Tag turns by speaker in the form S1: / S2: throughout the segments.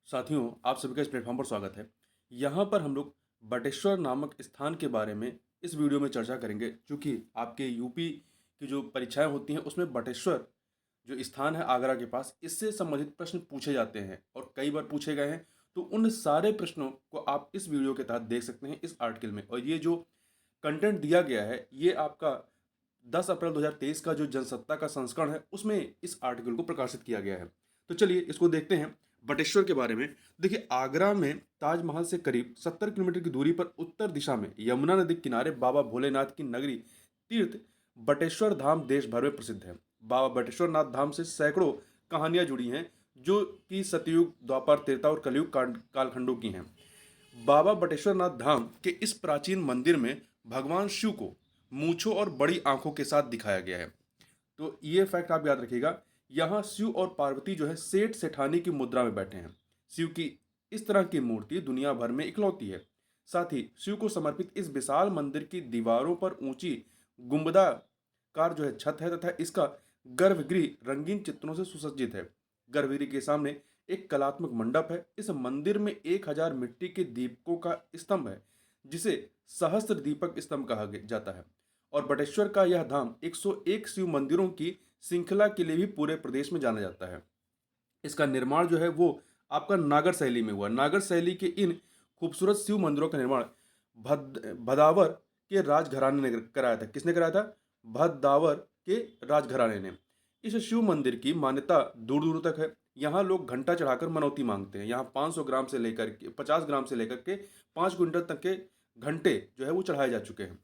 S1: साथियों, आप सभी का इस प्लेटफॉर्म पर स्वागत है। यहाँ पर हम लोग बटेश्वर नामक स्थान के बारे में इस वीडियो में चर्चा करेंगे, चूँकि आपके यूपी की जो परीक्षाएं होती हैं उसमें बटेश्वर जो स्थान है आगरा के पास, इससे संबंधित प्रश्न पूछे जाते हैं और कई बार पूछे गए हैं। तो उन सारे प्रश्नों को आप इस वीडियो के तहत देख सकते हैं इस आर्टिकल में। और ये जो कंटेंट दिया गया है ये आपका 10 अप्रैल 2023 का जो जनसत्ता का संस्करण है उसमें इस आर्टिकल को प्रकाशित किया गया है। तो चलिए इसको देखते हैं बटेश्वर के बारे में। देखिए, आगरा में ताजमहल से करीब 70 किलोमीटर की दूरी पर उत्तर दिशा में यमुना नदी के किनारे बाबा भोलेनाथ की नगरी तीर्थ बटेश्वर धाम देश भर में प्रसिद्ध है। बाबा बटेश्वर नाथ धाम से सैकड़ों कहानियां जुड़ी हैं जो कि सतयुग, द्वापर, त्रेता और कलयुग कालखंडों की हैं। बाबा बटेश्वर नाथ धाम के इस प्राचीन मंदिर में भगवान शिव को मूंछों और बड़ी आंखों के साथ दिखाया गया है। तो ये फैक्ट आप याद रखिएगा। यहाँ शिव और पार्वती जो है सेठ सेठानी की मुद्रा में बैठे हैं। शिव की इस तरह की मूर्ति दुनिया भर में इकलौती है। साथ ही शिव को समर्पित इस विशाल मंदिर की दीवारों पर ऊंची गुंबदाकार जो है छत है तथा इसका गर्भगृह रंगीन चित्रों से सुसज्जित है। गर्भगृह के सामने एक कलात्मक मंडप है। इस मंदिर में 1000 मिट्टी के दीपकों का स्तंभ है जिसे सहस्त्र दीपक स्तंभ कहा जाता है। और बटेश्वर का यह धाम 101 शिव मंदिरों की श्रृंखला के लिए भी पूरे प्रदेश में जाना जाता है। इसका निर्माण जो है वो आपका नागर शैली में हुआ। नागर शैली के इन खूबसूरत शिव मंदिरों का निर्माण भदावर के राजघराने ने कराया था। किसने कराया था? भदावर के राजघराने ने। इस शिव मंदिर की मान्यता दूर दूर तक है। यहाँ लोग घंटा चढ़ाकर मनौती मांगते हैं। यहाँ 500 ग्राम से लेकर के 50 ग्राम से लेकर के 5 क्विंटल तक के घंटे जो है वो चढ़ाए जा चुके हैं।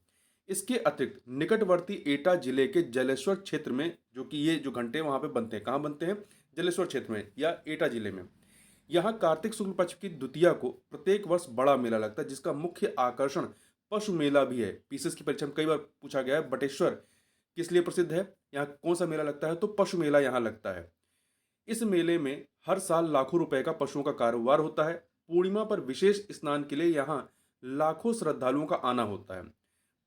S1: इसके अतिरिक्त निकटवर्ती एटा जिले के जलेश्वर क्षेत्र में, जो कि ये जो घंटे वहां पे बनते हैं, कहाँ बनते हैं? जलेश्वर क्षेत्र में या एटा जिले में। यहाँ कार्तिक शुक्ल पक्ष की द्वितीया को प्रत्येक वर्ष बड़ा मेला लगता है जिसका मुख्य आकर्षण पशु मेला भी है। पीसीएस की परीक्षा में कई बार पूछा गया है बटेश्वर किस लिए प्रसिद्ध है, यहाँ कौन सा मेला लगता है? तो पशु मेला यहाँ लगता है। इस मेले में हर साल लाखों रुपए का पशुओं का कारोबार होता है। पूर्णिमा पर विशेष स्नान के लिए यहाँ लाखों श्रद्धालुओं का आना होता है।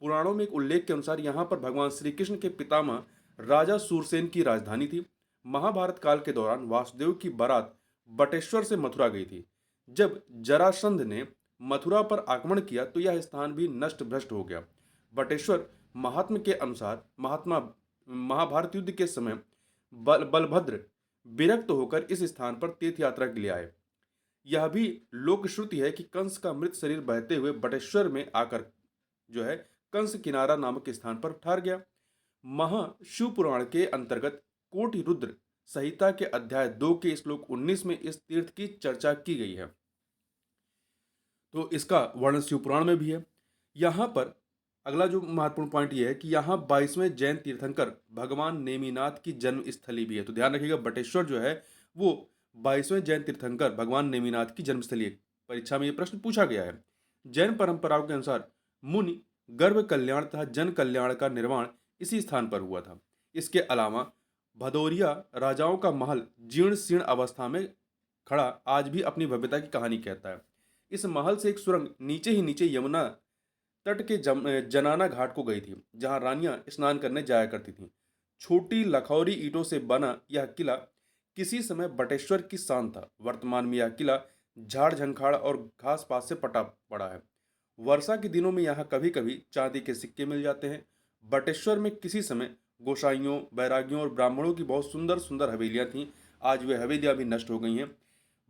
S1: पुराणों में एक उल्लेख के अनुसार यहाँ पर भगवान श्री कृष्ण के पितामह राजा सूरसेन की राजधानी थी। महाभारत काल के दौरान वासुदेव की बारात बटेश्वर से मथुरा गई थी। जब जरासंध ने मथुरा पर आक्रमण किया तो यह स्थान भी नष्ट भ्रष्ट हो गया। बटेश्वर महात्मा के अनुसार महाभारत युद्ध के समय बलभद्र विरक्त होकर इस स्थान पर तीर्थ यात्रा के लिए आए। यह भी लोक श्रुति है कि कंस का मृत शरीर बहते हुए बटेश्वर में आकर जो है कंस किनारा नामक स्थान पर ठहर गया। महाशिव पुराण के अंतर्गत कोटि रुद्र संहिता के अध्याय 2 के श्लोक 19 में इस तीर्थ की चर्चा की गई है। तो इसका वर्णन शिव पुराण में भी है। यहाँ पर अगला जो महत्वपूर्ण पॉइंट ये है कि यहाँ 22वें जैन तीर्थंकर भगवान नेमिनाथ की जन्म स्थली भी है। तो ध्यान रखिएगा, बटेश्वर जो है वो 22वें जैन तीर्थंकर भगवान नेमिनाथ की जन्मस्थली है। परीक्षा में ये प्रश्न पूछा गया है। जैन परंपराओं के अनुसार मुनि गर्भ कल्याण तथा जन कल्याण का निर्माण इसी स्थान पर हुआ था। इसके अलावा भदौरिया राजाओं का महल जीर्ण शीर्ण अवस्था में खड़ा आज भी अपनी भव्यता की कहानी कहता है। इस महल से एक सुरंग नीचे ही नीचे यमुना तट के जनाना घाट को गई थी जहां रानियां स्नान करने जाया करती थीं। छोटी लखौरी ईंटों से बना यह किला किसी समय बटेश्वर की शान था। वर्तमान में यह किला झाड़ झंखाड़ और घास पात से पटा पड़ा है। वर्षा के दिनों में यहाँ कभी कभी चांदी के सिक्के मिल जाते हैं। बटेश्वर में किसी समय गोसाइयों, बैरागियों और ब्राह्मणों की बहुत सुंदर सुंदर हवेलियां थीं। आज वे हवेलियां भी नष्ट हो गई हैं।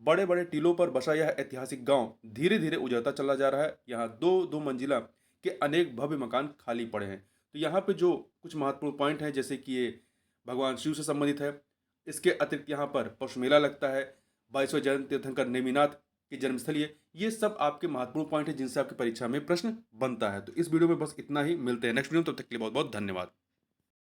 S1: बड़े बड़े टीलों पर बसा यह ऐतिहासिक गांव धीरे धीरे उजड़ता चला जा रहा है। यहाँ दो दो मंजिला के अनेक भव्य मकान खाली पड़े हैं। तो यहाँ पे जो कुछ महत्वपूर्ण पॉइंट हैं जैसे कि ये भगवान शिव से संबंधित है। इसके अतिरिक्त यहाँ पर पशु मेला लगता है। 22वें जैन तीर्थंकर नेमिनाथ की जन्मस्थली है। ये सब आपके महत्वपूर्ण पॉइंट है जिनसे आपकी परीक्षा में प्रश्न बनता है। तो इस वीडियो में बस इतना ही। मिलते हैं नेक्स्ट वीडियो में, तब तक के लिए बहुत बहुत धन्यवाद।